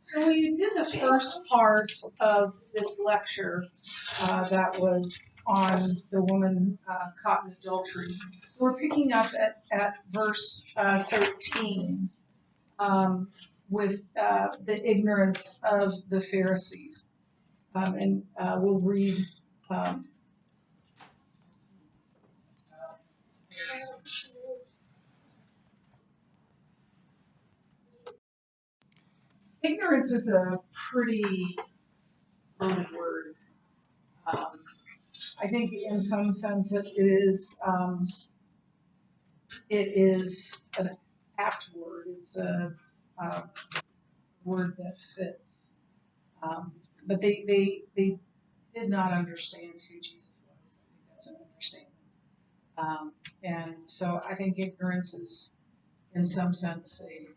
So we did the first part of this lecture that was on the woman caught in adultery. So we're picking up at verse 13 with the ignorance of the Pharisees. And we'll read ignorance is a pretty loaded word. I think in some sense it is an apt word. It's a word that fits. But they did not understand who Jesus was. I think that's an understatement. And so I think ignorance is, in some sense, a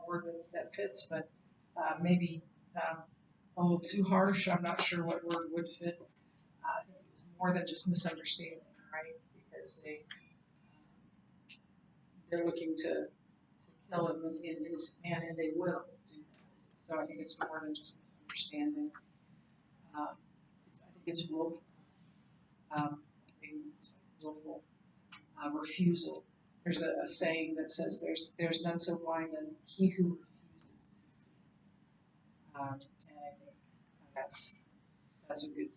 word that fits, but maybe a little too harsh. I'm not sure what word would fit. I think it was more than just misunderstanding, right? Because they're looking to kill him in his man, and they will do that. So I think it's more than just misunderstanding. I think it's willful. It's willful refusal. There's a saying that says there's none so blind than he who refuses to see. And I think that's a good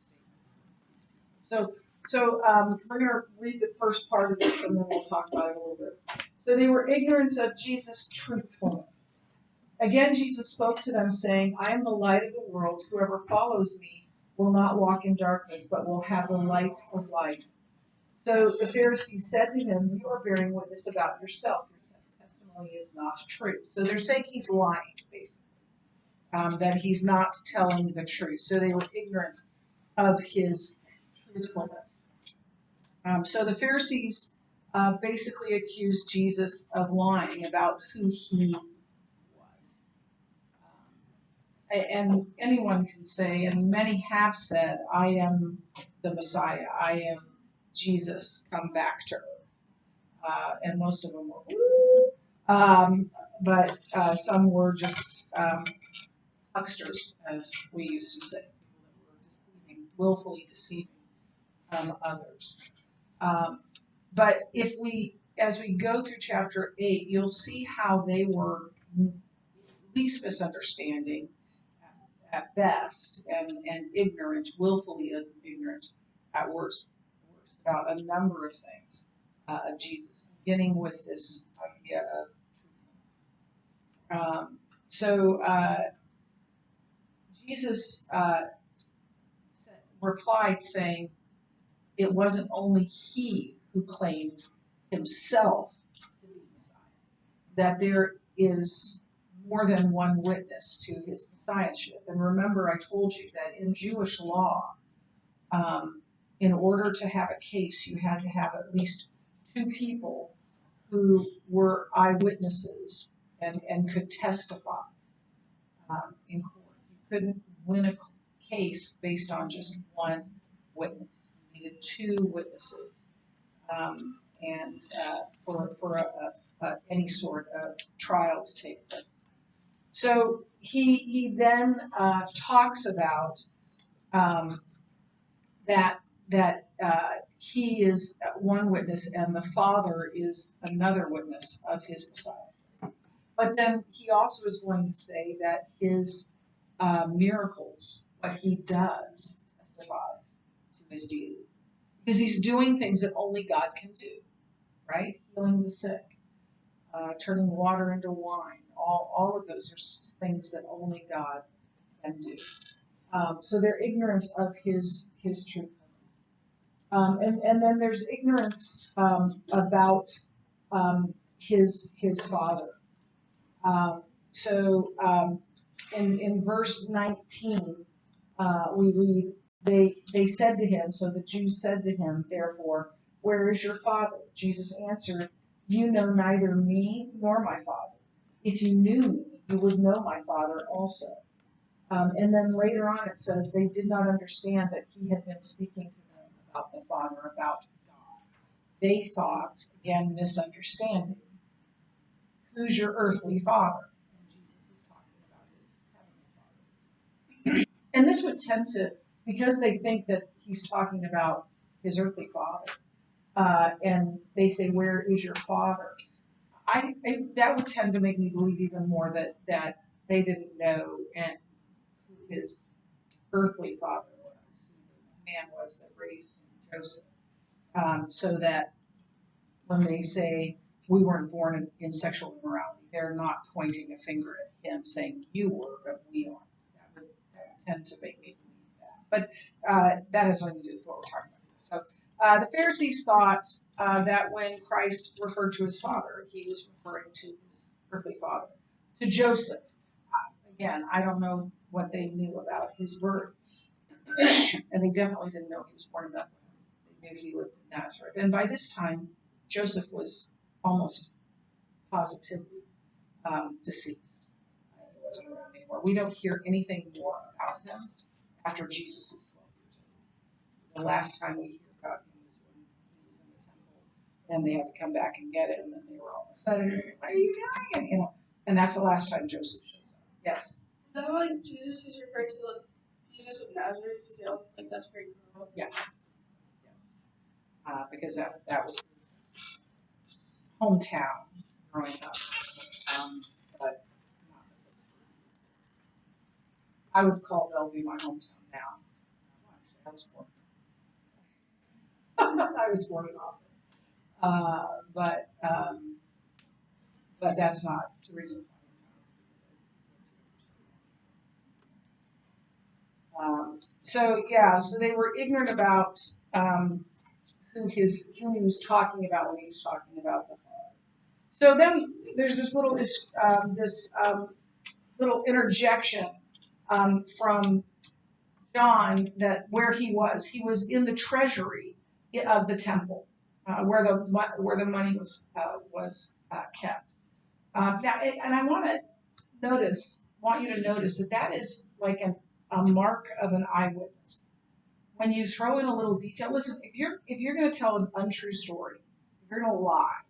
statement. So we're going to read the first part of this, and then we'll talk about it a little bit. So they were ignorant of Jesus' truthfulness. Again, Jesus spoke to them, saying, I am the light of the world. Whoever follows me will not walk in darkness, but will have the light of life. So the Pharisees said to him, you are bearing witness about yourself. Your testimony is not true. So they're saying he's lying, basically, that he's not telling the truth. So they were ignorant of his truthfulness. So the Pharisees basically accused Jesus of lying about who he was. And anyone can say, and many have said, I am the Messiah. I am Jesus come back to earth. And most of them were, woo! But some were just hucksters, as we used to say, people that were willfully deceiving others. But as we go through chapter 8, you'll see how they were at least misunderstanding at best, and ignorant, willfully ignorant at worst, about a number of things of Jesus, beginning with this idea of Jesus replied saying it wasn't only he who claimed himself to be Messiah, that there is more than one witness to his messiahship. And remember, I told you that in Jewish law, in order to have a case, you had to have at least two people who were eyewitnesses and could testify in court. You couldn't win a case based on just one witness. You needed two witnesses, and for any sort of trial to take place. So he then talks about that he is one witness and the Father is another witness of his Messiah. But then he also is going to say that his miracles, what he does, testifies to his deity. Because he's doing things that only God can do, right? Healing the sick, turning water into wine. All of those are things that only God can do. So they're ignorant of his truthfulness. And then there's ignorance about his Father. In verse 19, we read, they said to him, so the Jews said to him, therefore, where is your Father? Jesus answered, you know neither me nor my Father. If you knew me, you would know my Father also. And then later on it says they did not understand that he had been speaking to them about the Father, about God. They thought, again, misunderstanding, who's your earthly father? And Jesus is talking about And this would tend to, because they think that he's talking about his earthly father, and they say, "Where is your father?" That would tend to make me believe even more that they didn't know and who his earthly father was, who the man was that raised Joseph, so that when they say we weren't born in sexual immorality, they're not pointing a finger at him saying you were, but we aren't. That would tend to make me believe that. But that has nothing to do with what we're talking about. So the Pharisees thought that when Christ referred to his father, he was referring to his earthly father, to Joseph. Again, I don't know what they knew about his birth, and they definitely didn't know he was born in Bethlehem. They knew he lived in Nazareth. And by this time, Joseph was almost positively deceased. He wasn't around anymore. We don't hear anything more about him after Jesus is 12 years old. The last time we hear about him is when he was in the temple and they had to come back and get him, and they were all excited. What are you doing? And that's the last time Joseph shows up. Yes. Is that why Jesus is referred to like Jesus of Nazareth? Because like that's where he grew up. Yeah. Yes. Because that was his hometown growing up. But not I would call Bellevue my hometown now. I was born. I was born in Auburn. But that's not the reason it's so they were ignorant about who he was talking about when he was talking about the Father. So then there's this little little interjection from John that where he was in the treasury of the temple where the money was kept. Now, and I want you to notice that is like a mark of an eyewitness. When you throw in a little detail, listen, if you're going to tell an untrue story, if you're going to lie,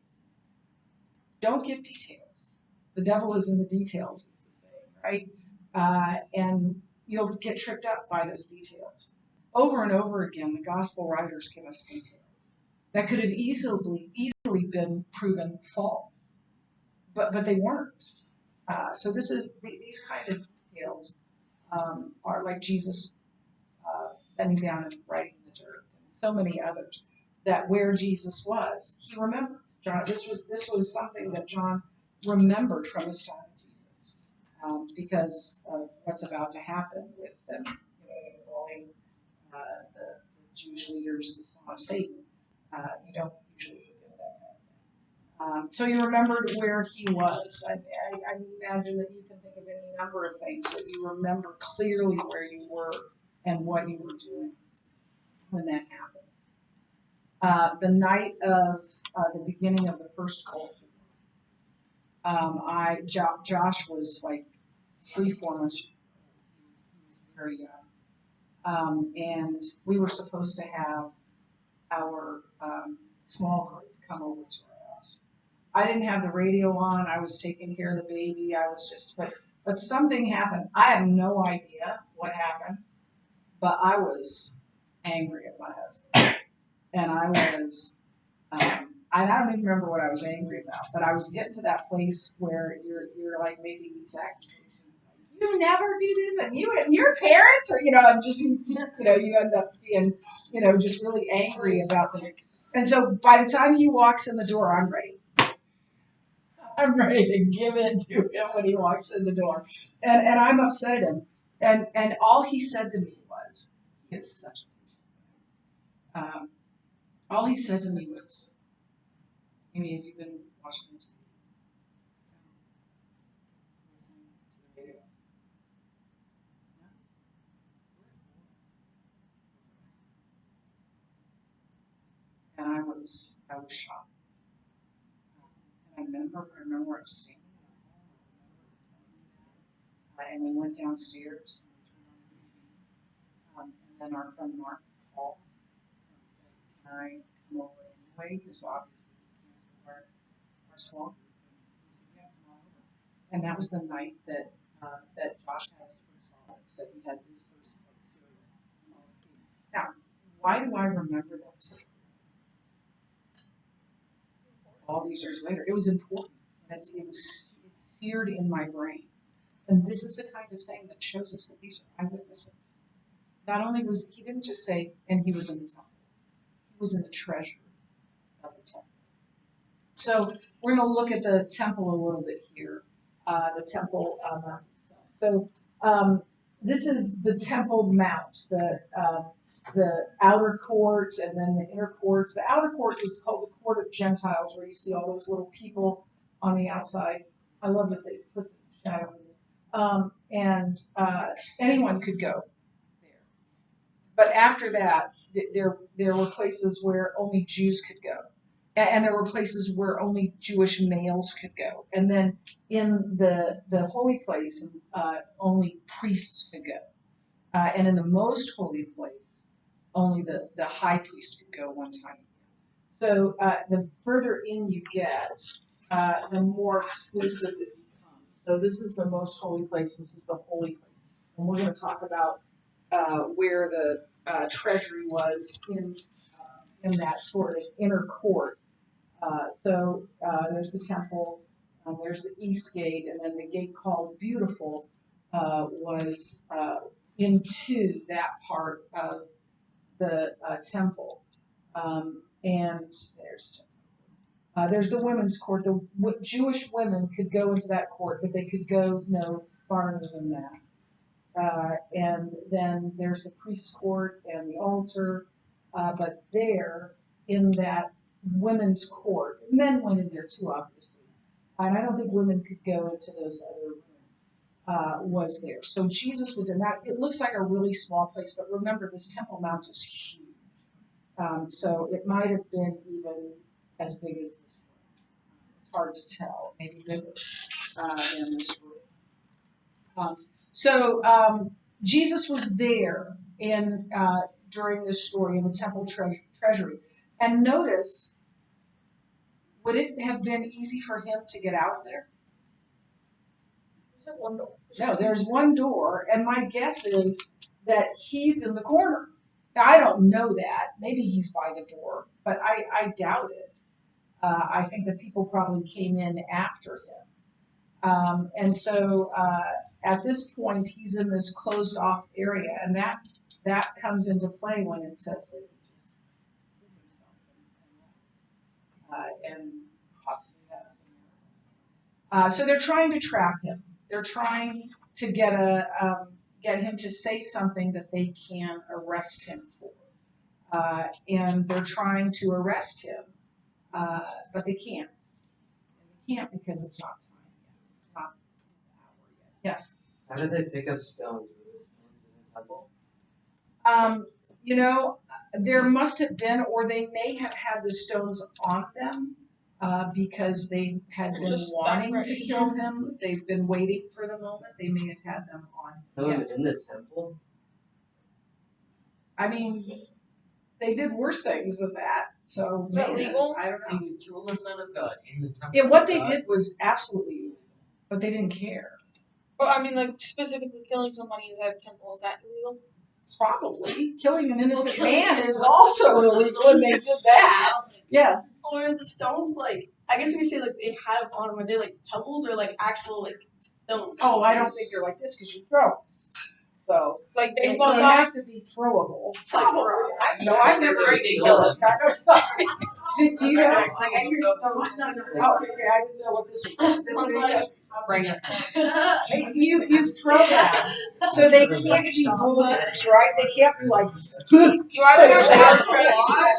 don't give details. The devil is in the details, is the saying, right? And you'll get tripped up by those details. Over and over again, the gospel writers give us details that could have easily been proven false, but they weren't. So these kind of details are like Jesus bending down and writing in the dirt, and so many others. That where Jesus was, he remembered. This was something that John remembered from his time with Jesus, because of what's about to happen with them, calling the Jewish leaders the spawn of Satan. You don't usually forget that. So he remembered where he was. I imagine that you can think of any number of things that you remember clearly where you were and what you were doing when that happened. The night of the beginning of the first Gulf War, Josh was like 3-4 months. He was very young, and we were supposed to have our small group come over to our house. I didn't have the radio on. I was taking care of the baby. I was just, but something happened. I have no idea what happened, but I was angry at my husband, and I was. I don't even remember what I was angry about, but I was getting to that place where you're like making these accusations. You never do this, and you and your parents, or just you end up being just really angry about things. And so by the time he walks in the door, I'm ready. I'm ready to give in to him when he walks in the door, and I'm upset at him. And all he said to me was, "It's such a." All he said to me was, "Amy, have you been watching the TV? Listening to the radio?" And I was shocked. And I remember I was standing in the hall, and we went downstairs and and then our friend Mark called and said, "Can I come over anyway?" Because obviously we canceled our small group. And he said, "Yeah, come on over." And that was the night that Josh had his first thoughts, that he had his first Why do I remember that so all these years later? It was important. It's seared in my brain. And this is the kind of thing that shows us that these are eyewitnesses. Not only was he didn't just say, and he was in the temple. He was in the treasure of the temple. So we're going to look at the temple a little bit here. The temple mount itself. So this is the temple mount, the outer court and then the inner courts. The outer court is called the court of Gentiles, where you see all those little people on the outside. I love that they put the shadow in there. And anyone could go there. But after that, there were places where only Jews could go. And there were places where only Jewish males could go. And then in the holy place, only priests could go. And in the most holy place, only the high priest could go one time. So the further in you get, the more exclusive it becomes. So this is the most holy place. This is the holy place. And we're going to talk about where the treasury was in that sort of inner court. So there's the temple, there's the east gate, and then the gate called Beautiful was into that part of the temple. And there's the women's court. The Jewish women could go into that court, but they could go no farther than that. And then there's the priest's court and the altar. But there, in that women's court, men went in there too, obviously. And I don't think women could go into those other rooms, was there. So Jesus was in that. It looks like a really small place, but remember, this Temple Mount is huge. So it might have been even as big as this room. It's hard to tell. Maybe bigger than this room. Jesus was there during this story in the temple treasury. And notice, would it have been easy for him to get out of there? No, there's one door, and my guess is that he's in the corner. Now, I don't know that. Maybe he's by the door, but I doubt it. I think that people probably came in after him. And so at this point, he's in this closed off area, and that comes into play when it says that he just hid himself and possibly that was a miracle. So they're trying to trap him. They're trying to get him to say something that they can arrest him for. And they're trying to arrest him, but they can't. And they can't because it's not time yet. It's not an hour yet. Yes? How did they pick up stones? Were there stones in the temple? There must have been, or they may have had the stones on them because they had been wanting to kill him. They've been waiting for the moment. They may have had them on. Kill him in the temple? I mean, they did worse things than that. So is that legal? I don't know. You would kill the Son of God in the temple. Yeah, what they did was absolutely illegal, but they didn't care. Well, I mean, like, specifically killing somebody inside a temple, is that illegal? Probably. Killing an innocent man is also illegal, and they did that. Yes. Or are the stones, like, I guess when you say, like, they had them on them, are they, like, pebbles or, like, actual, like, stones? Oh, I don't think they're like this because you throw. So. Like They baseball have size? to be throwable. Probably. I've never Really killed kill him. Do you know? Like, I hear stones. Oh, okay, I didn't know what this was. This was Bring it. Hey, you throw that, so they can't be bullets, right? They can't be like. You either have a lot,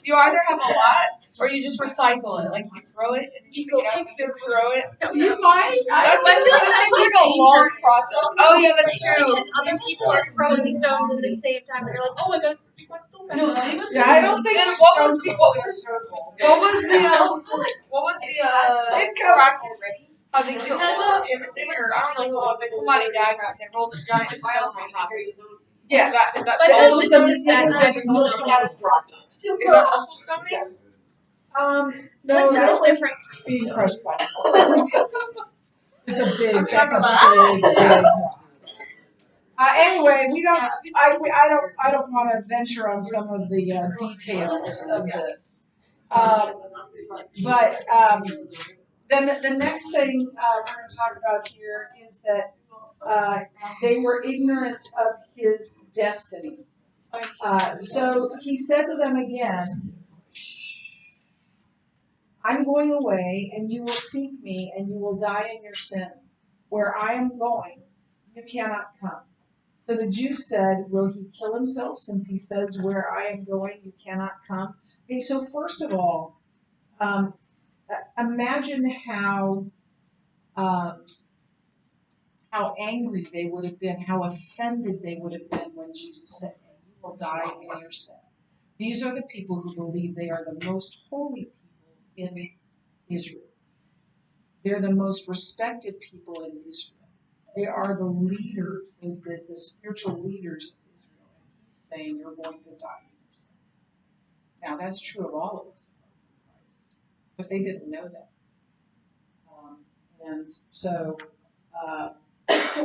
you either have a lot, or you just recycle it. Like you throw it and you pick it up, you throw it. You might. I feel like that seems like a long process. Oh yeah, that's true. And other people are throwing stones at the same time, and you're like, oh my god, what's going on? No, they must Yeah, I don't think Then there's what stones was- people what in a was- circle. what was the practice? How they killed Timothy, or I don't know who it was, like somebody died because they rolled a giant stone on top of it. Yes. Is that But also it's stoning? Still Is that also stoning? No, It's that's just different. being crushed by. It's a big. I'm That's a talking big. Anyway, we don't. I don't want to venture on some of the details of this. But then the next thing we're going to talk about here is that they were ignorant of his destiny. So he said to them again, I'm going away, and you will seek me, and you will die in your sin. Where I am going, you cannot come. So the Jews said, will he kill himself since he says, where I am going, you cannot come? Okay, so first of all, imagine how angry they would have been, how offended they would have been when Jesus said, you will die in your sin. These are the people who believe they are the most holy people in Israel. They're the most respected people in Israel. They are the leaders, the spiritual leaders of Israel. And he's saying you're going to die in your sin. Now that's true of all of us, but they didn't know that. And so,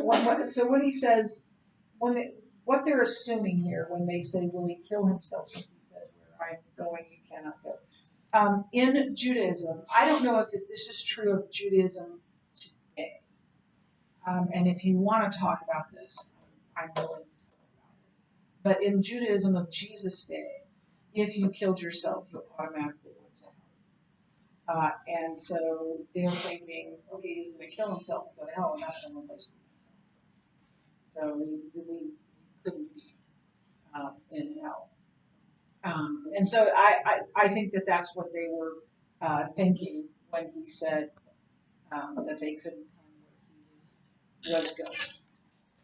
what he says, what they're assuming here when they say, will he kill himself, since he says, where I'm going, you cannot go. In Judaism, I don't know if this is true of Judaism today. And if you want to talk about this, I'm willing to talk about it. But in Judaism of Jesus' day, if you killed yourself, you automatically went to hell. And so they're thinking, okay, he's going to kill himself and go to hell, and that's the only place we can go. So we couldn't be in hell. And so I think that that's what they were thinking when he said that they couldn't come where he was going.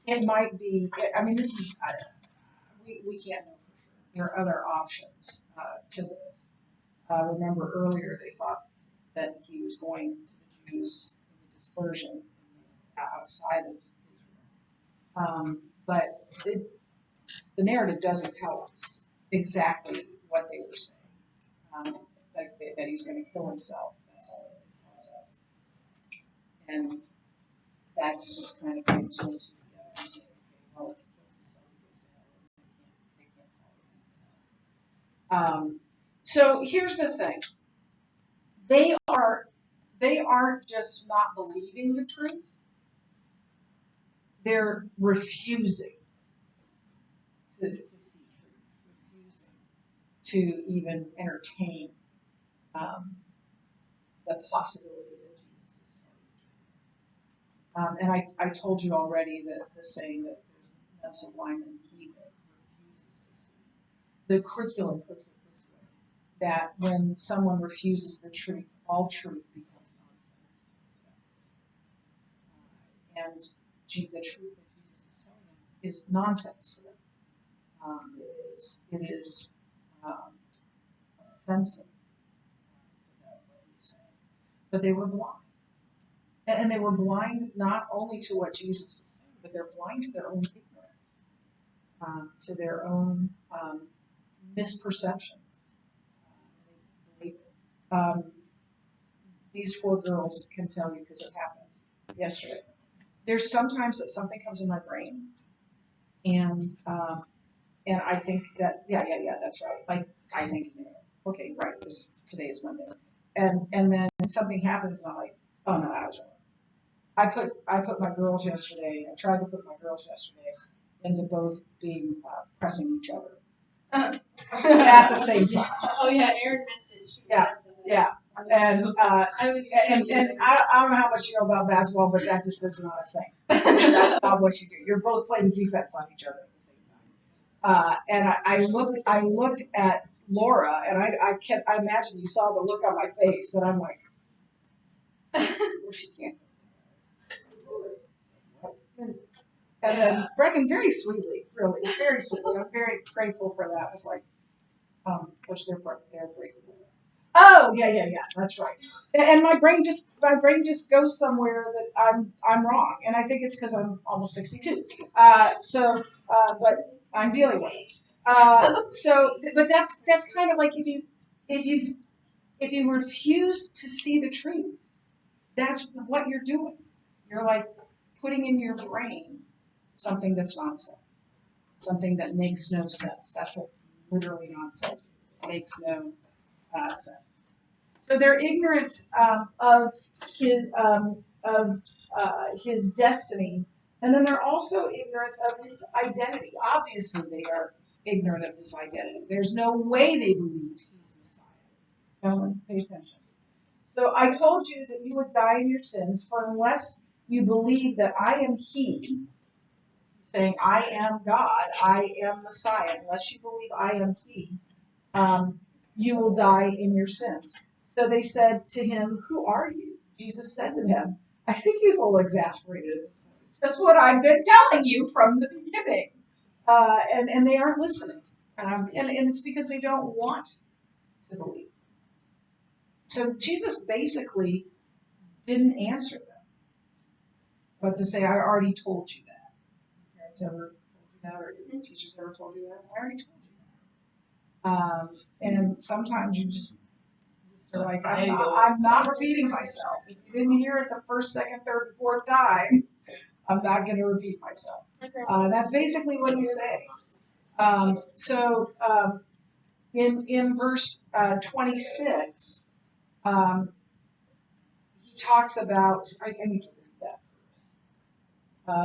It might be, I mean, this is, we can't know for sure. There are other options to this. Remember earlier they thought that he was going to the Jews in the dispersion outside of Israel. But the narrative doesn't tell us exactly what they were saying. That he's going to kill himself. That's all it tells us. And that's just kind of putting two and two together and saying, okay, well, if he kills himself, he goes to hell. They can't follow him to hell. So here's the thing. They aren't just not believing the truth. They're refusing to see truth, refusing to even entertain the possibility that Jesus is telling the truth. And I told you already that the saying that there's none so blind and he that refuses to see. The curriculum puts it this way, that when someone refuses the truth, all truth becomes nonsense. And the truth that Jesus is telling them is nonsense to them. It is offensive to them, what he's saying. But they were blind. And they were blind not only to what Jesus was saying, but they're blind to their own ignorance, to their own misperceptions. These four girls can tell you because it happened yesterday. There's sometimes that something comes in my brain, and I think that yeah, that's right. Like I think, okay, right. Today is Monday, and then something happens, and I'm like, oh no, I was wrong. I put my girls yesterday. I tried to put my girls yesterday into both being pressing each other at the same time. Oh yeah, Erin missed it. Yeah. And I don't know how much you know about basketball, but that just is not a thing. That's not what you do. You're both playing defense on each other at the same time. And I looked at Laura, and I imagine you saw the look on my face that I'm like, well, she can't. And then Brecken very sweetly, really, very sweetly. I'm very grateful for that. It's like, which they're grateful. Oh yeah, that's right. And my brain just goes somewhere that I'm wrong, and I think it's because I'm almost 62. But I'm dealing with it. But that's kind of like if you refuse to see the truth, that's what you're doing. You're like putting in your brain something that's nonsense, something that makes no sense. That's what literally nonsense is. It makes no sense. So they're ignorant of his destiny, and then they're also ignorant of his identity. Obviously, they are ignorant of his identity. There's no way they believe he's Messiah. Gentlemen, pay attention. So I told you that you would die in your sins, for unless you believe that I am he, saying I am God, I am Messiah, unless you believe I am he, you will die in your sins. So they said to him, who are you? Jesus said to them, I think he was a little exasperated at this point. That's what I've been telling you from the beginning. And they aren't listening. And it's because they don't want to believe. So Jesus basically didn't answer them, but to say, I already told you that. Parents ever told you that, or teachers ever told you that? I already told you that. And sometimes you just are like, I'm not repeating myself. If you didn't hear it the first, second, third, and fourth time, I'm not going to repeat myself. That's basically what he's saying. In verse 26, he talks about, I need to read that.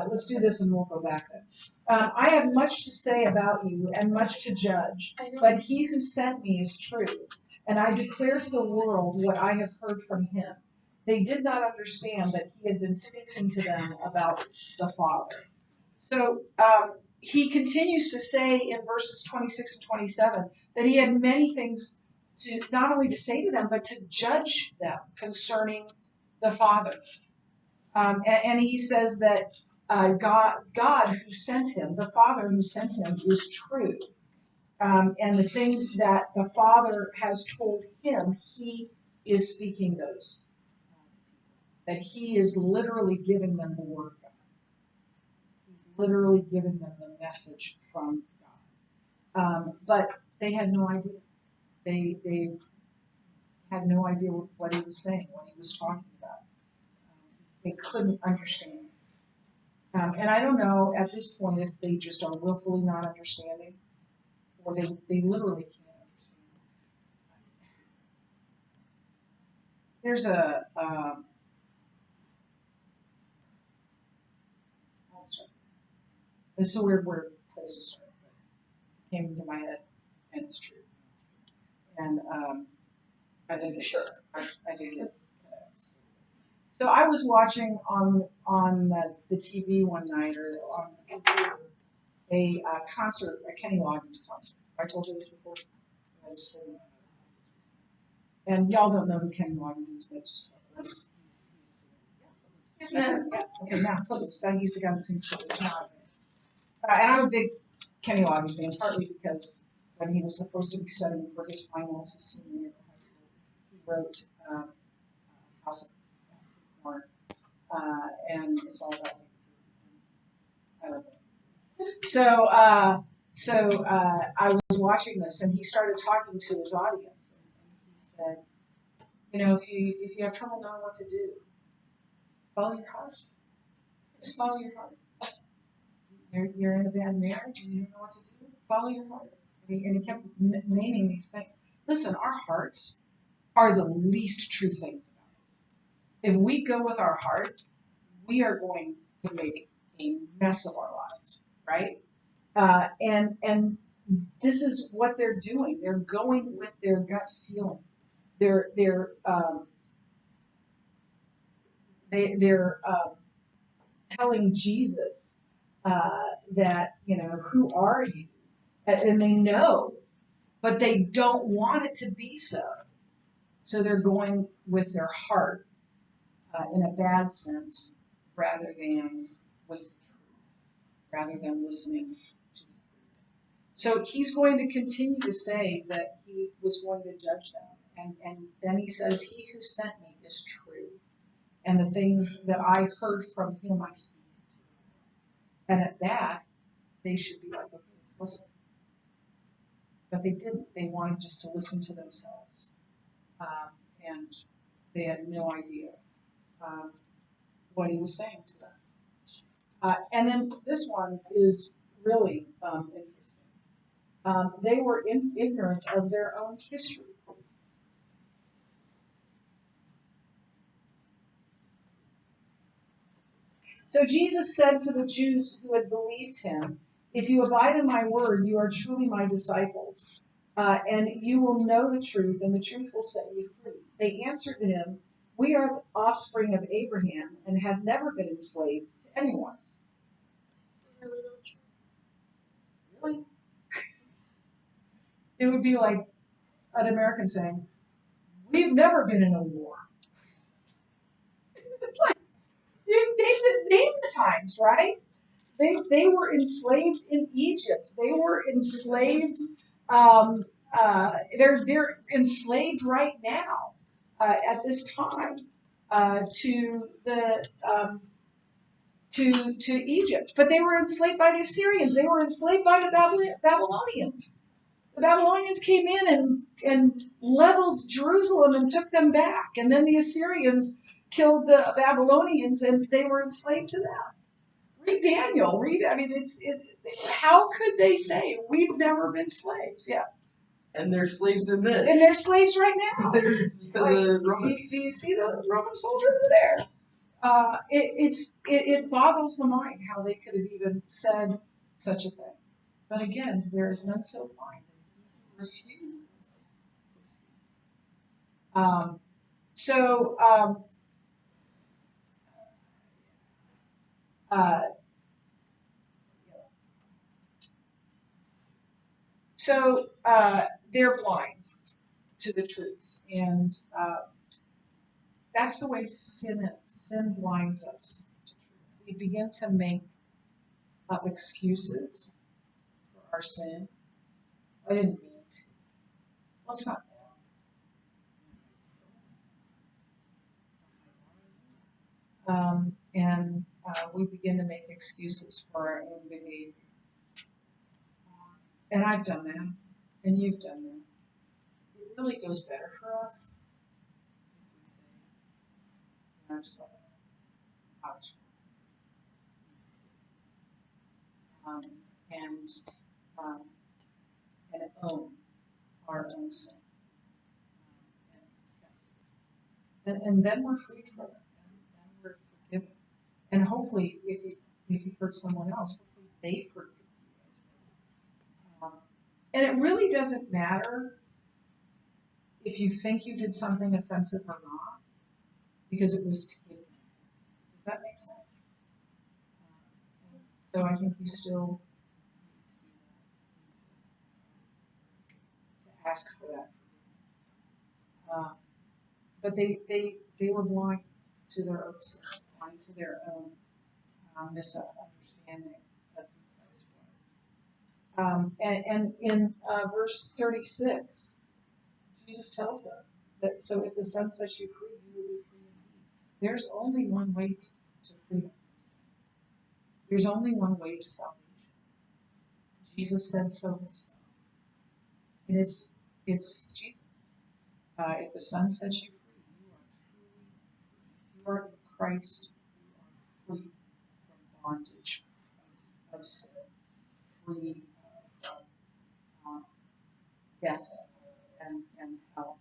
Let's do this and we'll go back then. I have much to say about you and much to judge, but he who sent me is true, and I declare to the world what I have heard from him. They did not understand that he had been speaking to them about the Father. So he continues to say in verses 26 and 27 that he had many things to not only to say to them, but to judge them concerning the Father. And he says that God who sent him, the Father who sent him, is true. And the things that the Father has told him, he is speaking those. That he is literally giving them the word of God. He's literally giving them the message from God. But they had no idea. They had no idea what he was saying, what he was talking about. They couldn't understand. And I don't know at this point if they just are willfully not understanding, or they literally can't understand. There's this is a weird place to start, but it came into my head, and it's true. And I think it's, I think it connects. So I was watching on the TV one night, or on the computer, a concert, a Kenny Loggins concert. I told you this before. I just told you. And y'all don't know who Kenny Loggins is, but just that's it. Yeah. Okay, now Footloose. He's the guy that sings Footloose now. And I'm a big Kenny Loggins fan, partly because when he was supposed to be studying for his finals his senior year of high school, he wrote House of Corn, and it's all about I love it. So I was watching this, and he started talking to his audience, and he said, you know, if you have trouble knowing what to do, follow your heart. Just follow your heart. You're in a bad marriage and you don't know what to do. Follow your heart. And he kept naming these things. Listen, our hearts are the least true things about us. If we go with our heart, we are going to make a mess of our lives, right? And this is what they're doing. They're going with their gut feeling. They're telling Jesus that, you know, who are you? And they know, but they don't want it to be so. So they're going with their heart in a bad sense, rather than with the truth, rather than listening to the truth. So he's going to continue to say that he was going to judge them. And then he says, he who sent me is true. And the things that I heard from him, I speak to. And at that, they should be like, okay, let's listen. But they didn't. They wanted just to listen to themselves. And they had no idea what he was saying to them. And then this one is really interesting. They were ignorant of their own history. So Jesus said to the Jews who had believed him, "If you abide in my word, you are truly my disciples, and you will know the truth, and the truth will set you free." They answered him, "We are the offspring of Abraham and have never been enslaved to anyone." Really? It would be like an American saying, "We've never been in a war." It's like, name the times, right? They were enslaved in Egypt. They were enslaved. They're enslaved right now at this time to the to Egypt. But they were enslaved by the Assyrians. They were enslaved by the Babylonians. The Babylonians came in and leveled Jerusalem and took them back. And then the Assyrians killed the Babylonians and they were enslaved to them. Read Daniel. How could they say we've never been slaves? Yeah. And they're slaves in this. And they're slaves right now. They're the Romans. Do you see the Roman soldier over there? It boggles the mind how they could have even said such a thing. But again, there is none so blind that he refuses to see. They're blind to the truth, and that's the way sin is. Sin blinds us to truth. We begin to make up excuses for our sin. I didn't mean to. Well, it's not bad. And we begin to make excuses for our own behavior. And I've done that, and you've done that. It really goes better for us if we say, I'm sorry, I was wrong. And own our own sin. And then we're free from it. And we're forgiven. And hopefully, if you've hurt someone else, hopefully they forgive you as well. And it really doesn't matter if you think you did something offensive or not, because it was taken. Does that make sense? So I think you still need to ask for that forgiveness. But they were blind to their own sin, blind to their own misunderstanding of who Christ was. And in verse 36, Jesus tells them that so if the Son sets you free, you will be free indeed. There's only one way to freedom. There's only one way to salvation. Jesus said so himself. And it's Jesus. If the Son sets you free, you are truly free. You are in Christ. You are free from bondage of sin, free from death and hell.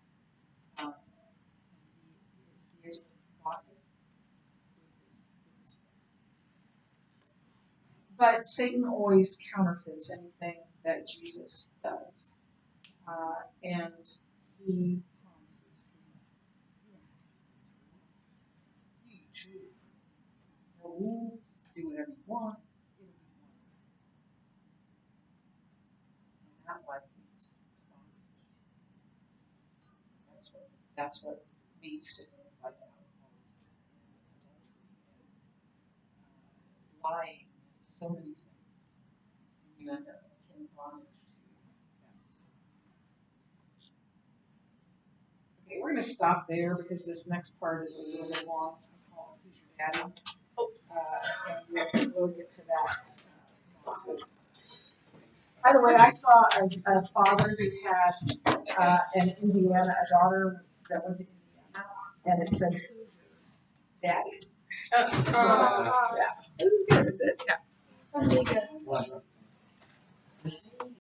He is bought it with his blood. But Satan always counterfeits anything that Jesus does. And he promises freedom. You choose. No rules, do whatever you want. It'll be one. And that life leads to bondage. That's what leads to things like alcoholism, adultery, lying, so many things. You end up in bondage to that. Okay, we're going to stop there because this next part is a little bit long. I call it Who's Your Daddy? And we'll get to that. By the way, I saw a father who had an Indiana, a daughter that went to Indiana, and it said, "Who's your daddy?" So, yeah, it was good. really good.